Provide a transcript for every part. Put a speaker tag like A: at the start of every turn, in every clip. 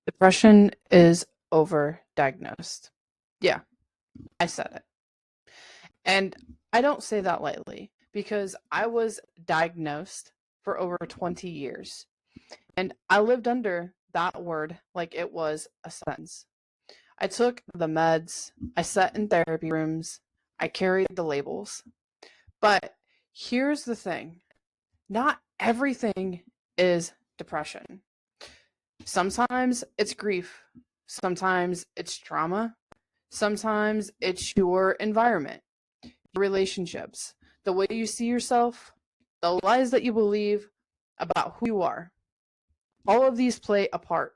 A: Depression is overdiagnosed. Yeah, I said it. And I don't say that lightly because I was diagnosed for over 20 years and I lived under that word like it was a sentence. I took the meds, I sat in therapy rooms, I carried the labels. But here's the thing, not everything is depression. Sometimes it's grief, sometimes it's trauma, sometimes it's your environment, relationships, the way you see yourself, the lies that you believe about who you are. All of these play a part.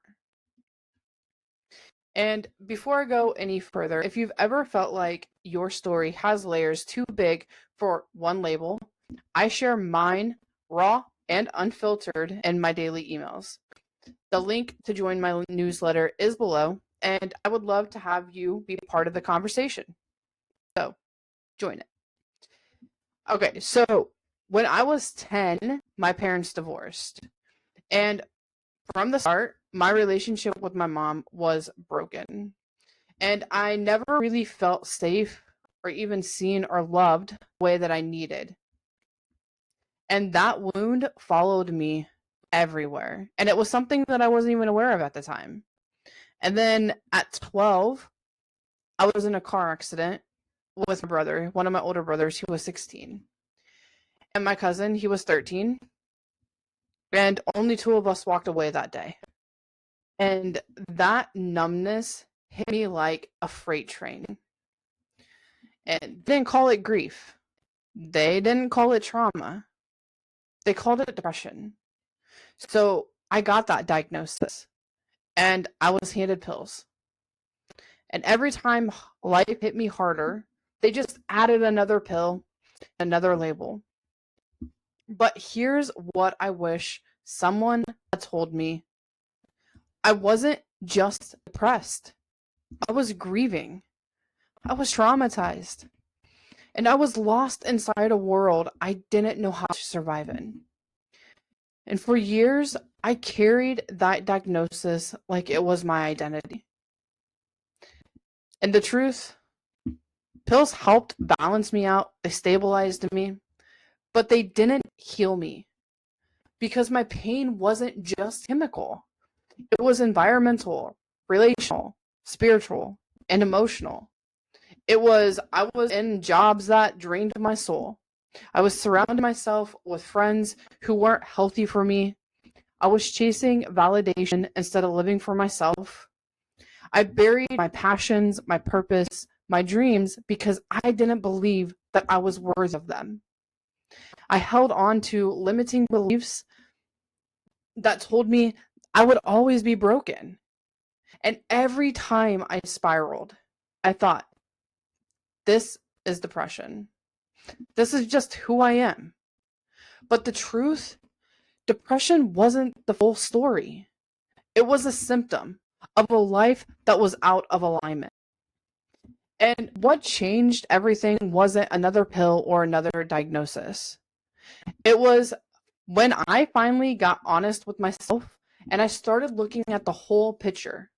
A: And before I go any further, if you've ever felt like your story has layers too big for one label, I share mine raw and unfiltered in my daily emails. The link to join my newsletter is below, and I would love to have you be part of the conversation. So, join it. Okay, so when I was 10, my parents divorced. And from the start, my relationship with my mom was broken. And I never really felt safe or even seen or loved the way that I needed. And that wound followed me everywhere. And it was something that I wasn't even aware of at the time. And then at 12, I was in a car accident with my brother, one of my older brothers. He was 16. And my cousin, he was 13. And only two of us walked away that day. And that numbness hit me like a freight train. And they didn't call it grief. They didn't call it trauma. They called it depression. So I got that diagnosis and I was handed pills. And every time life hit me harder, they just added another pill, another label. But here's what I wish someone had told me. I wasn't just depressed. I was grieving. I was traumatized. And I was lost inside a world I didn't know how to survive in. And for years, I carried that diagnosis like it was my identity. And the truth, pills helped balance me out, they stabilized me, but they didn't heal me because my pain wasn't just chemical, it was environmental, relational, spiritual, and emotional. I was in jobs that drained my soul. I was surrounding myself with friends who weren't healthy for me. I was chasing validation instead of living for myself. I buried my passions, my purpose, my dreams because I didn't believe that I was worthy of them. I held on to limiting beliefs that told me I would always be broken. And every time I spiraled, I thought, this is depression. This is just who I am. But the truth, depression wasn't the full story. It was a symptom of a life that was out of alignment. And what changed everything wasn't another pill or another diagnosis. It was when I finally got honest with myself and I started looking at the whole picture.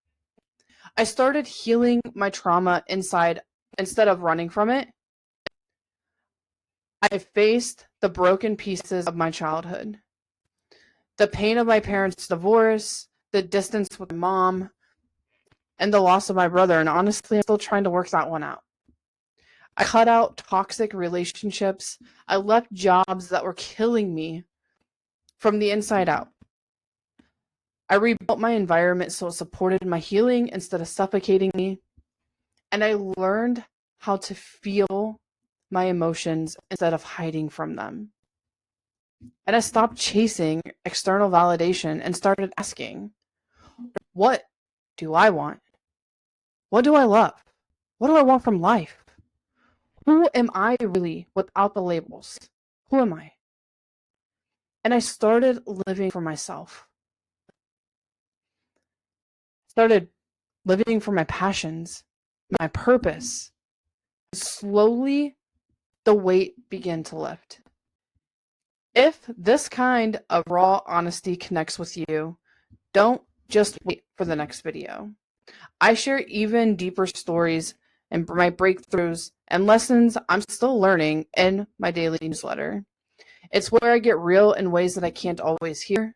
A: I started healing my trauma inside instead of running from it. I faced the broken pieces of my childhood, the pain of my parents' divorce, the distance with my mom, and the loss of my brother. And honestly, I'm still trying to work that one out. I cut out toxic relationships. I left jobs that were killing me from the inside out. I rebuilt my environment so it supported my healing instead of suffocating me. And I learned how to feel my emotions instead of hiding from them. And I stopped chasing external validation and started asking, what do I want? What do I love? What do I want from life? Who am I really without the labels? Who am I? And I started living for myself. Started living for my passions, my purpose. Slowly, the weight began to lift. If this kind of raw honesty connects with you, don't just wait for the next video. I share even deeper stories and my breakthroughs and lessons I'm still learning in my daily newsletter. It's where I get real in ways that I can't always hear,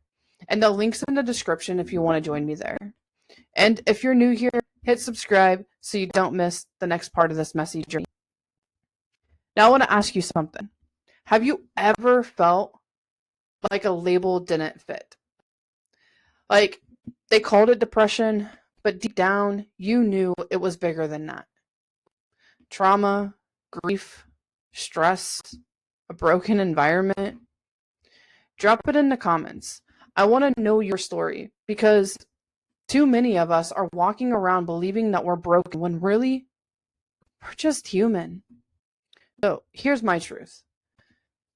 A: and the link's in the description if you want to join me there. And if you're new here, hit subscribe so you don't miss the next part of this messy journey. Now I want to ask you something. Have you ever felt like a label didn't fit? Like they called it depression, but deep down you knew it was bigger than that. Trauma, grief, stress, a broken environment. Drop it in the comments. I want to know your story because too many of us are walking around believing that we're broken when really we're just human. So here's my truth.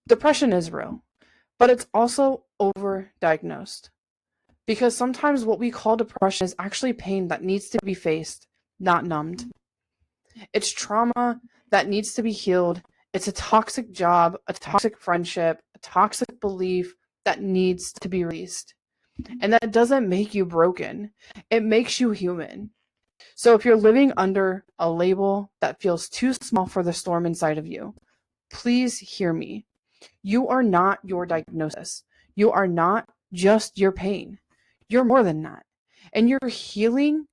A: Depression is real, but it's also overdiagnosed. Because sometimes what we call depression is actually pain that needs to be faced, not numbed. It's trauma that needs to be healed. It's a toxic job, a toxic friendship, a toxic belief that needs to be released. And that doesn't make you broken. It makes you human. So if you're living under a label that feels too small for the storm inside of you, please hear me. You are not your diagnosis. You are not just your pain. You're more than that. And your healing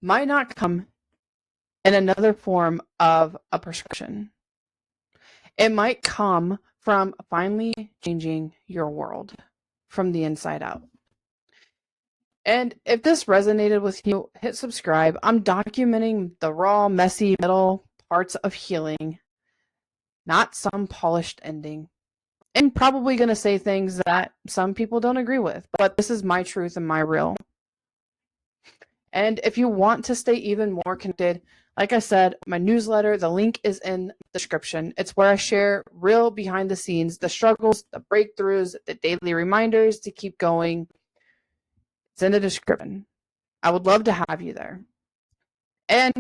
A: might not come in another form of a prescription. It might come from finally changing your world from the inside out. And if this resonated with you, hit subscribe. I'm documenting the raw, messy middle parts of healing, not some polished ending. And probably going to say things that some people don't agree with, but this is my truth and my real. And if you want to stay even more connected, like I said, my newsletter, the link is in the description. It's where I share real behind the scenes, the struggles, the breakthroughs, the daily reminders to keep going. It's in the description. I would love to have you there. And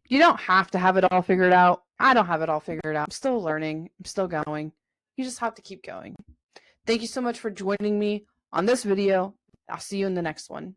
A: you don't have to have it all figured out. I don't have it all figured out. I'm still learning. I'm still going. You just have to keep going. Thank you so much for joining me on this video. I'll see you in the next one.